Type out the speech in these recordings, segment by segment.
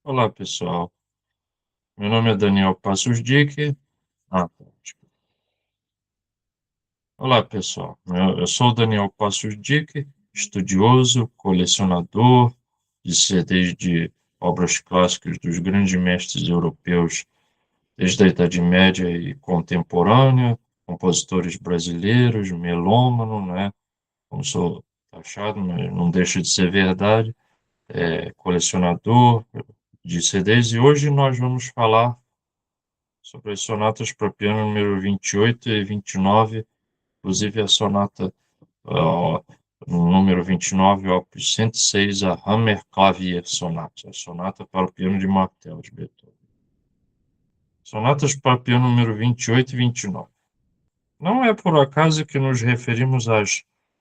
Olá, pessoal. Meu nome é Daniel Passos Dick. Desculpa. Olá, pessoal. Eu sou o Daniel Passos Dick, estudioso, colecionador de CDs de obras clássicas dos grandes mestres europeus desde a Idade Média e contemporânea, compositores brasileiros, melômano, né? Como sou taxado, mas não deixa de ser verdade. Colecionador de CDs, e hoje nós vamos falar sobre as sonatas para piano número 28 e 29, inclusive a sonata ó, número 29, opus 106, a Hammerklavier Sonata, a sonata para o piano de martelo de Beethoven. Sonatas para piano número 28 e 29. Não é por acaso que nos referimos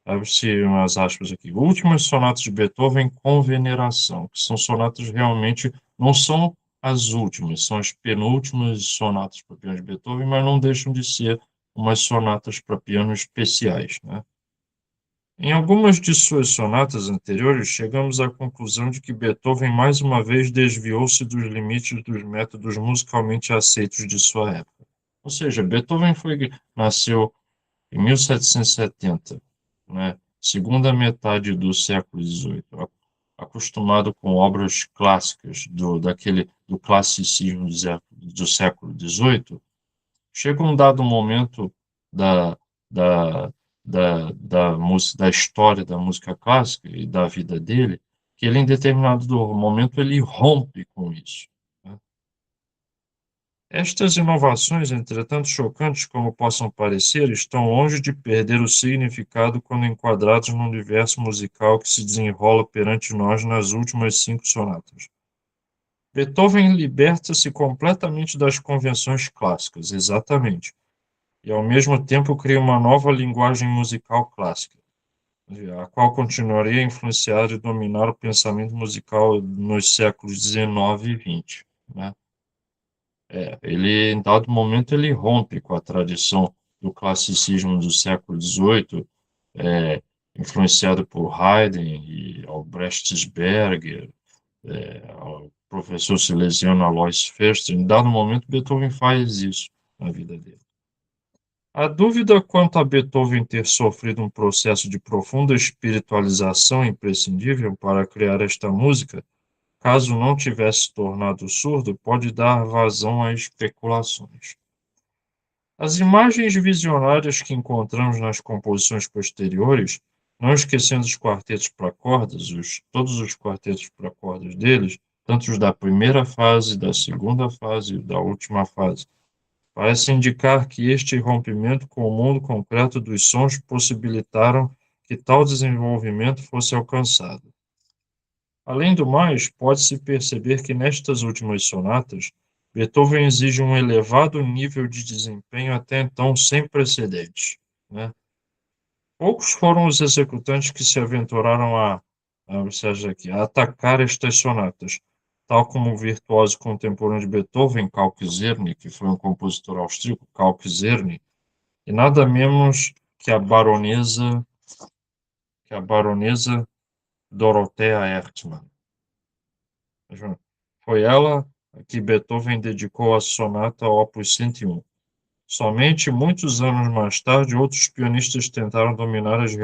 abre-se umas aspas aqui, últimas sonatas de Beethoven com veneração, que são sonatas realmente, não são as últimas, são as penúltimas sonatas para piano de Beethoven, mas não deixam de ser umas sonatas para piano especiais, né? Em algumas de suas sonatas anteriores, chegamos à conclusão de que Beethoven mais uma vez desviou-se dos limites dos métodos musicalmente aceitos de sua época. Ou seja, nasceu em 1770, né, segunda metade do século XVIII, acostumado com obras clássicas do classicismo do século XVIII, chega um dado momento da, da, da história da música clássica e da vida dele, que ele, em determinado momento, ele rompe com isso, né? Estas inovações, entretanto chocantes como possam parecer, estão longe de perder o significado quando enquadrados no universo musical que se desenrola perante nós nas últimas cinco sonatas. Beethoven liberta-se completamente das convenções clássicas, exatamente, e ao mesmo tempo cria uma nova linguagem musical clássica, a qual continuaria a influenciar e dominar o pensamento musical nos séculos XIX e XX, né? Ele, em dado momento, ele rompe com a tradição do classicismo do século XVIII, é, influenciado por Haydn e Albrecht Berger, o professor silesiano Alois Förster. Em dado momento, Beethoven faz isso na vida dele. A dúvida quanto a Beethoven ter sofrido um processo de profunda espiritualização imprescindível para criar esta música, caso não tivesse tornado surdo, pode dar vazão a especulações. As imagens visionárias que encontramos nas composições posteriores, não esquecendo os quartetos para cordas, todos os quartetos para cordas deles, tanto os da primeira fase, da segunda fase e da última fase, parecem indicar que este rompimento com o mundo concreto dos sons possibilitaram que tal desenvolvimento fosse alcançado. Além do mais, pode-se perceber que nestas últimas sonatas, Beethoven exige um elevado nível de desempenho até então sem precedentes, né? Poucos foram os executantes que se aventuraram ou seja, aqui, a atacar estas sonatas, tal como o virtuoso contemporâneo de Beethoven, Karl Czerny, que foi um compositor austríaco, Karl Czerny, e nada menos que a baronesa Dorothea Ertmann. Foi ela a que Beethoven dedicou a sonata Opus 101. Somente muitos anos mais tarde, outros pianistas tentaram dominar as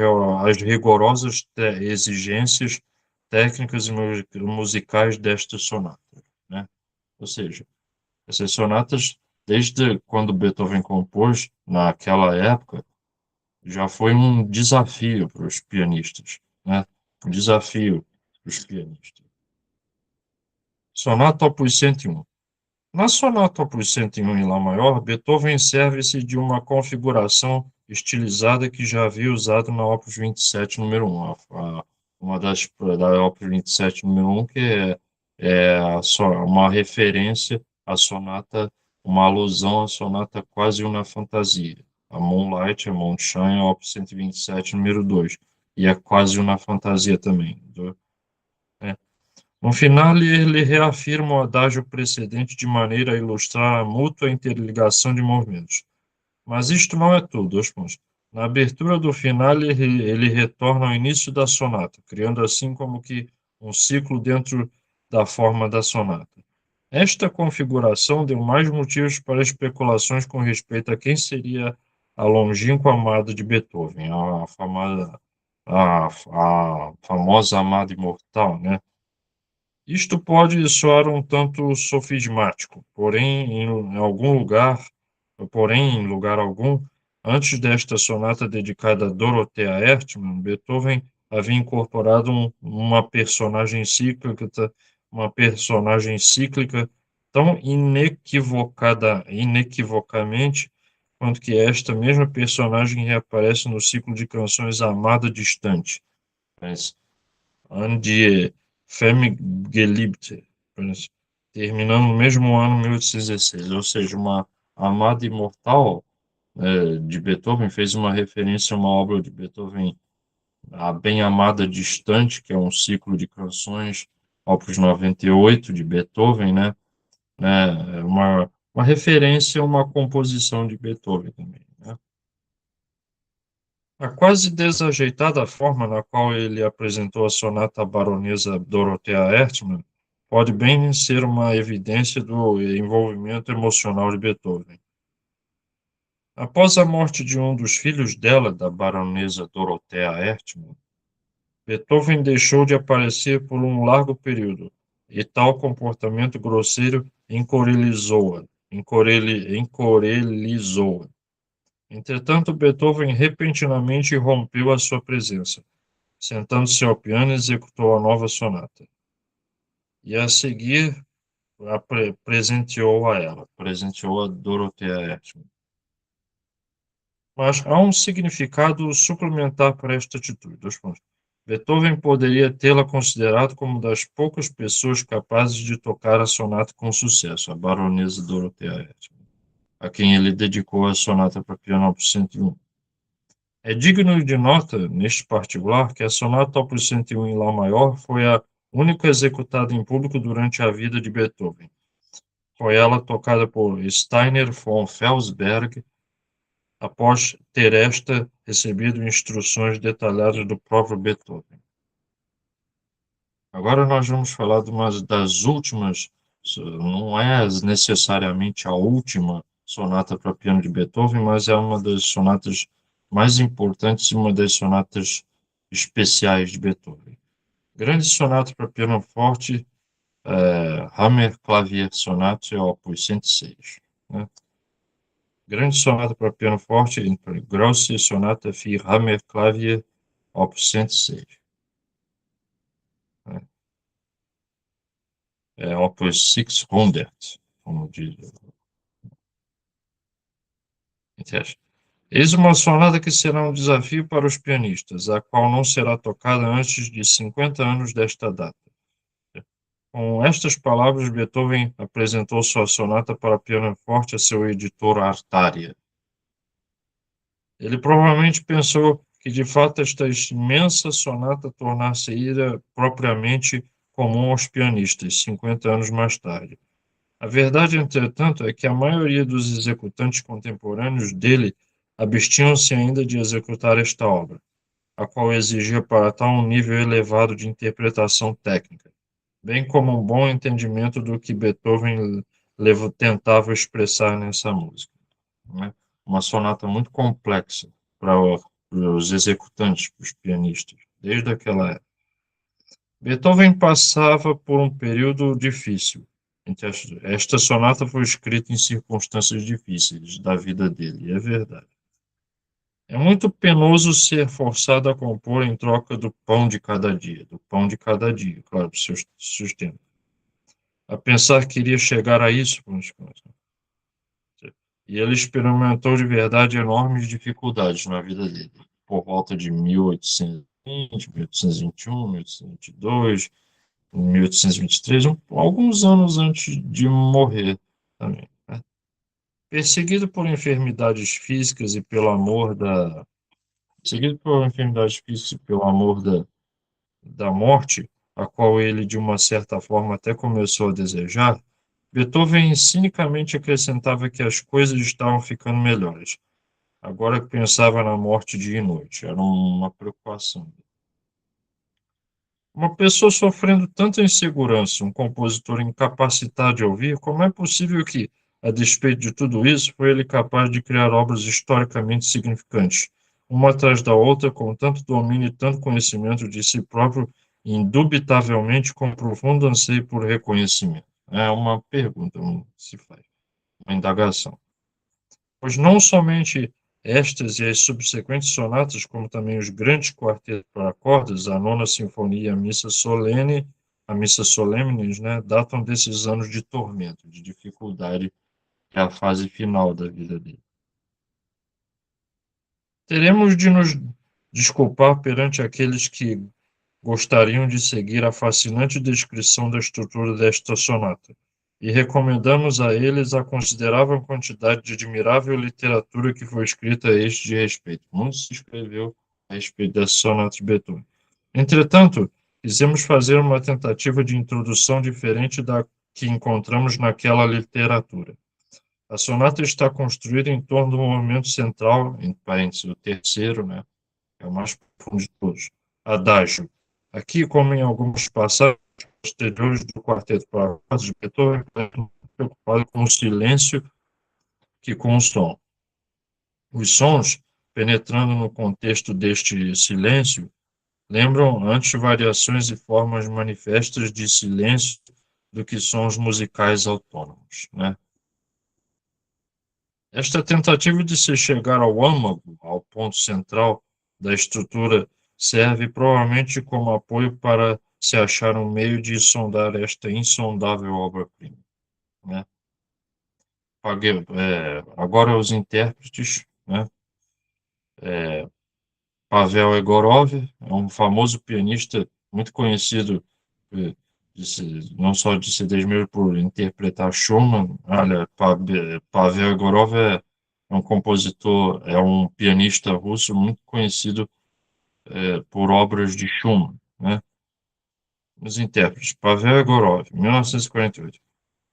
rigorosas exigências técnicas e musicais desta sonata, né? Ou seja, essas sonatas, desde quando Beethoven compôs, naquela época, já foi um desafio para os pianistas, né? Um desafio para os pianistas. Sonata Opus 101. Na sonata opus 101 em Lá maior, Beethoven serve-se de uma configuração estilizada que já havia usado na opus 27 número 1, uma da opus 27 número 1, que uma referência à sonata, uma alusão à sonata Quasi una fantasia, a Moonlight, a Mondschein, a opus 127 número 2, e a Quasi una fantasia também, né? No final, ele reafirma o adágio precedente de maneira a ilustrar a mútua interligação de movimentos. Mas isto não é tudo, dois pontos. Na abertura do final, ele retorna ao início da sonata, criando assim como que um ciclo dentro da forma da sonata. Esta configuração deu mais motivos para especulações com respeito a quem seria a longínqua amada de Beethoven, a famosa amada imortal, né? Isto pode soar um tanto sofismático, em lugar algum, antes desta sonata dedicada a Dorothea Ertmann, Beethoven havia incorporado uma personagem cíclica tão inequivocamente quanto que esta mesma personagem reaparece no ciclo de canções Amada Distante, An die Femme-Geliebte, terminando no mesmo ano, 1816, ou seja, uma amada imortal de Beethoven fez uma referência a uma obra de Beethoven, a Bem Amada Distante, que é um ciclo de canções, Opus 98 de Beethoven, né? É uma referência a uma composição de Beethoven também, né? A quase desajeitada forma na qual ele apresentou a sonata à baronesa Dorothea Ertmann pode bem ser uma evidência do envolvimento emocional de Beethoven. Após a morte de um dos filhos dela, da baronesa Dorothea Ertmann, Beethoven deixou de aparecer por um largo período, e tal comportamento grosseiro encorelizou-a. Entretanto, Beethoven repentinamente rompeu a sua presença. Sentando-se ao piano, executou a nova sonata. E a seguir, presenteou a Dorothea Ertmann. Mas há um significado suplementar para esta atitude. Dois pontos. Beethoven poderia tê-la considerado como das poucas pessoas capazes de tocar a sonata com sucesso, a baronesa Dorothea Ertmann, a quem ele dedicou a sonata para piano Opus 101. É digno de nota, neste particular, que a sonata Opus 101 em Lá maior foi a única executada em público durante a vida de Beethoven. Foi ela tocada por Steiner von Felsberg, após ter recebido instruções detalhadas do próprio Beethoven. Agora nós vamos falar de uma das últimas, não é necessariamente a última sonata para piano de Beethoven, mas é uma das sonatas mais importantes e uma das sonatas especiais de Beethoven. Grande sonata para piano forte, Hammerklavier Sonate, opus 106. Né? Grande sonata para piano forte, Grosse Sonata für Hammerklavier, opus 106. Né? Opus 600, como diz. Eis uma sonata que será um desafio para os pianistas, a qual não será tocada antes de 50 anos desta data. Com estas palavras, Beethoven apresentou sua sonata para piano forte a seu editor Artaria. Ele provavelmente pensou que, de fato, esta imensa sonata tornar-se-ia propriamente comum aos pianistas, 50 anos mais tarde. A verdade, entretanto, é que a maioria dos executantes contemporâneos dele abstinham-se ainda de executar esta obra, a qual exigia para tal um nível elevado de interpretação técnica, bem como um bom entendimento do que Beethoven tentava expressar nessa música. Né? Uma sonata muito complexa para os executantes, para os pianistas, desde aquela época. Beethoven passava por um período difícil. Esta sonata foi escrita em circunstâncias difíceis da vida dele, é verdade. É muito penoso ser forçado a compor em troca do pão de cada dia, claro, para o seu sustento. A pensar que iria chegar a isso, e ele experimentou de verdade enormes dificuldades na vida dele, por volta de 1820, 1821, 1822, 1823, alguns anos antes de morrer também. Né? Perseguido por enfermidades físicas e pelo amor da, Seguido por enfermidades físicas e pelo amor da morte, a qual ele, de uma certa forma, até começou a desejar, Beethoven cinicamente acrescentava que as coisas estavam ficando melhores. Agora que pensava na morte dia e noite, era uma preocupação. Uma pessoa sofrendo tanta insegurança, um compositor incapacitado de ouvir, como é possível que, a despeito de tudo isso, foi ele capaz de criar obras historicamente significantes, uma atrás da outra, com tanto domínio e tanto conhecimento de si próprio, indubitavelmente com profundo anseio por reconhecimento? É uma pergunta, se faz, uma indagação. Pois não somente estas e as subsequentes sonatas, como também os grandes quartetos para cordas, a Nona Sinfonia e a Missa Solemnis, né, datam desses anos de tormento, de dificuldade, que é a fase final da vida dele. Teremos de nos desculpar perante aqueles que gostariam de seguir a fascinante descrição da estrutura desta sonata, e recomendamos a eles a considerável quantidade de admirável literatura que foi escrita a este respeito. Muito se escreveu a respeito dessa sonata de Beethoven. Entretanto, quisemos fazer uma tentativa de introdução diferente da que encontramos naquela literatura. A sonata está construída em torno do movimento central, entre parênteses, o terceiro, né? É o mais profundo de todos. Adágio. Aqui, como em algumas passagens posteriores do quarteto para cordas de Beethoven, é preocupado com o silêncio que com o som. Os sons, penetrando no contexto deste silêncio, lembram antes variações e formas manifestas de silêncio do que sons musicais autônomos, né? Esta tentativa de se chegar ao âmago, ao ponto central da estrutura, serve provavelmente como apoio para se achar um meio de sondar esta insondável obra-prima, né? Agora os intérpretes, né? Pavel Egorov é um famoso pianista muito conhecido, eh, não só de CDs mesmo por interpretar Schumann. Olha, Pavel Egorov é um compositor, é um pianista russo muito conhecido por obras de Schumann, né? Os intérpretes, Pavel Egorov, 1948.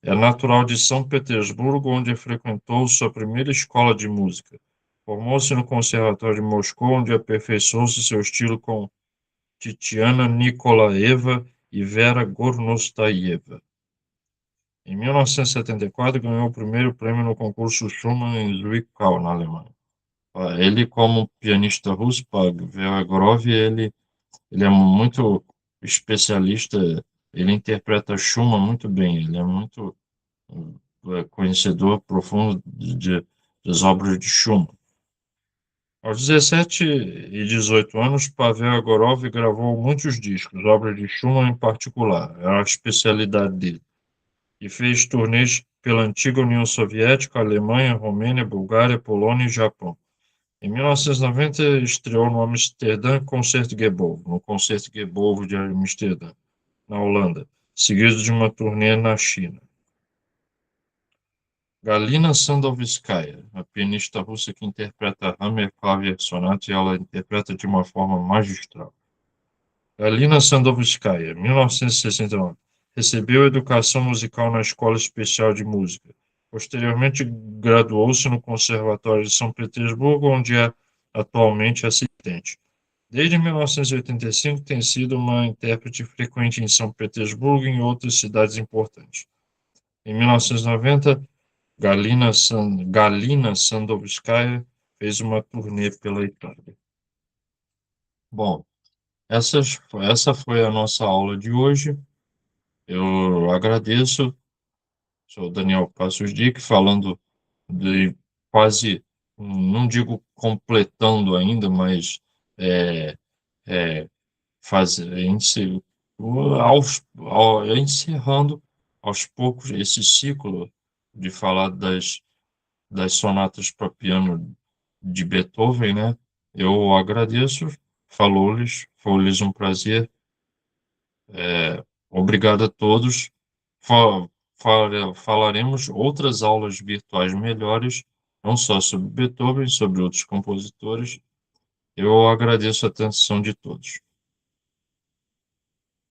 É natural de São Petersburgo, onde frequentou sua primeira escola de música. Formou-se no Conservatório de Moscou, onde aperfeiçoou-se seu estilo com Titiana Nikolaeva e Vera Gornostayeva. Em 1974, ganhou o primeiro prêmio no concurso Schumann em Zwickau, na Alemanha. Ele, como pianista russo, Pavel Egorov, ele é muito especialista, ele interpreta Schumann muito bem, ele é muito conhecedor profundo das obras de Schumann. Aos 17 e 18 anos, Pavel Egorov gravou muitos discos, obras de Schumann em particular, era a especialidade dele, e fez turnês pela antiga União Soviética, Alemanha, Romênia, Bulgária, Polônia e Japão. Em 1990, estreou no Amsterdã Concertgebouw, no Concertgebouw de Amsterdã, na Holanda, seguido de uma turnê na China. Galina Sandovskaya, a pianista russa que interpreta Hammer Clavier Sonata, e ela interpreta de uma forma magistral. Galina Sandovskaya, 1969, recebeu educação musical na Escola Especial de Música. Posteriormente, graduou-se no Conservatório de São Petersburgo, onde é atualmente assistente. Desde 1985, tem sido uma intérprete frequente em São Petersburgo e em outras cidades importantes. Em 1990, Galina Sandovskaya fez uma turnê pela Itália. Bom, essa foi a nossa aula de hoje. Eu agradeço. Sou Daniel Passos Dick, falando de quase, não digo completando ainda, mas é, é, encerrando aos poucos esse ciclo de falar das sonatas para piano de Beethoven, né? Eu agradeço, foi-lhes um prazer. Obrigado a todos. Fa- Falaremos outras aulas virtuais melhores, não só sobre Beethoven, sobre outros compositores. Eu agradeço a atenção de todos.